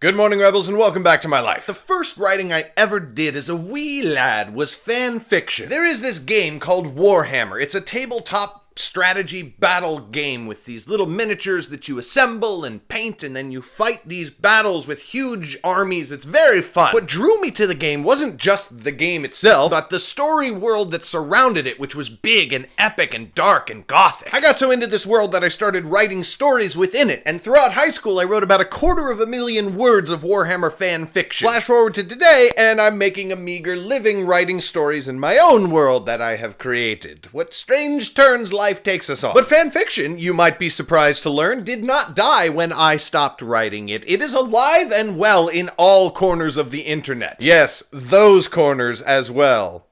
Good morning, Rebels, and welcome back to my life. The first writing I ever did as a wee lad was fan fiction. There is this game called Warhammer. It's a tabletop strategy battle game with these little miniatures that you assemble and paint, and then you fight these battles with huge armies. It's very fun. What drew me to the game wasn't just the game itself, but the story world that surrounded it, which was big and epic and dark and gothic. I got so into this world that I started writing stories within it, and throughout high school I wrote about 250,000 words of Warhammer fan fiction. Flash forward to today, and I'm making a meager living writing stories in my own world that I have created. What strange turns life takes us on. But fan fiction, you might be surprised to learn, did not die when I stopped writing it. It is alive and well in all corners of the internet. Yes, those corners as well.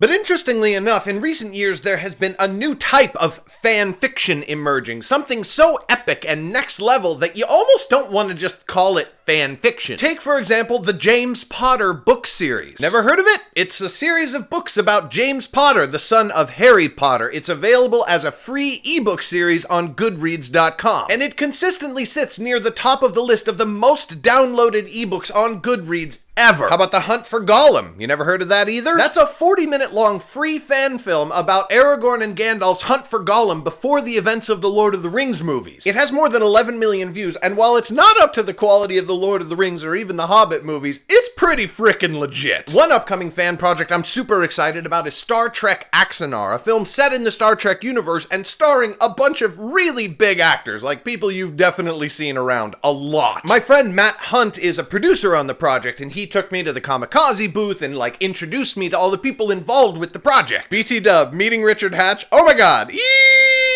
But interestingly enough, in recent years there has been a new type of fan fiction emerging, something so epic and next level that you almost don't want to just call it fan fiction. Take, for example, the James Potter book series. Never heard of it? It's a series of books about James Potter, the son of Harry Potter. It's available as a free ebook series on Goodreads.com, and it consistently sits near the top of the list of the most downloaded ebooks on Goodreads ever. How about The Hunt for Gollum? You never heard of that either? That's a 40-minute long free fan film about Aragorn and Gandalf's hunt for Gollum before the events of the Lord of the Rings movies. It has more than 11 million views, and while it's not up to the quality of the Lord of the Rings or even the Hobbit movies, it's pretty frickin' legit. One upcoming fan project I'm super excited about is Star Trek Axanar, a film set in the Star Trek universe and starring a bunch of really big actors, like people you've definitely seen around a lot. My friend Matt Hunt is a producer on the project, and he took me to the Kamikaze booth and introduced me to all the people involved with the project. BT Dub, meeting Richard Hatch, oh my god,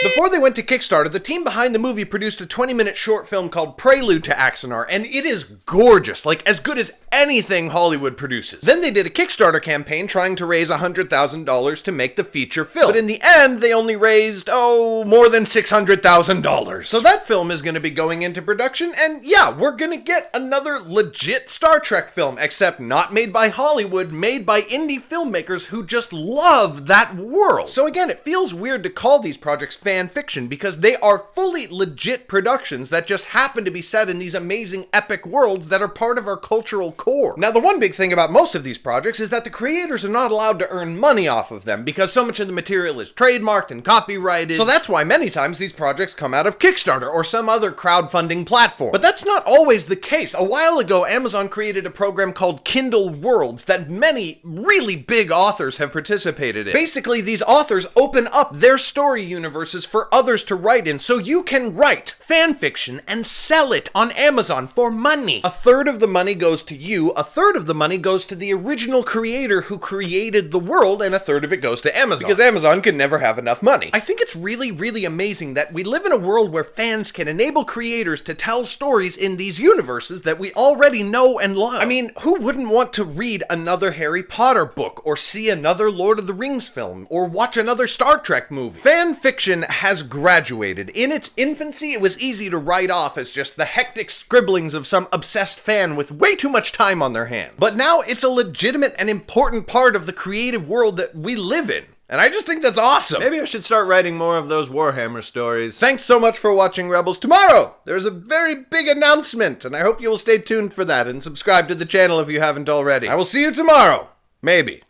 Before they went to Kickstarter, the team behind the movie produced a 20-minute short film called Prelude to Axanar, and it is gorgeous, as good as anything Hollywood produces. Then they did a Kickstarter campaign trying to raise $100,000 to make the feature film. But in the end, they only raised, more than $600,000. So that film is going to be going into production, and yeah, we're going to get another legit Star Trek film, except not made by Hollywood, made by indie filmmakers who just love that world. So again, it feels weird to call these projects fan fiction because they are fully legit productions that just happen to be set in these amazing epic worlds that are part of our cultural core. Now, the one big thing about most of these projects is that the creators are not allowed to earn money off of them because so much of the material is trademarked and copyrighted. So that's why many times these projects come out of Kickstarter or some other crowdfunding platform. But that's not always the case. A while ago, Amazon created a program called Kindle Worlds that many really big authors have participated in. Basically, these authors open up their story universes for others to write in, so you can write fan fiction and sell it on Amazon for money. A third of the money goes to you, a third of the money goes to the original creator who created the world, and a third of it goes to Amazon. Because Amazon can never have enough money. I think it's really, really amazing that we live in a world where fans can enable creators to tell stories in these universes that we already know and love. I mean, who wouldn't want to read another Harry Potter book, or see another Lord of the Rings film, or watch another Star Trek movie? Fan fiction has graduated. In its infancy, it was easy to write off as just the hectic scribblings of some obsessed fan with way too much time on their hands. But now it's a legitimate and important part of the creative world that we live in. And I just think that's awesome. Maybe I should start writing more of those Warhammer stories. Thanks so much for watching, Rebels. Tomorrow, there's a very big announcement, and I hope you will stay tuned for that and subscribe to the channel if you haven't already. I will see you tomorrow. Maybe.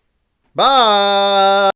Bye!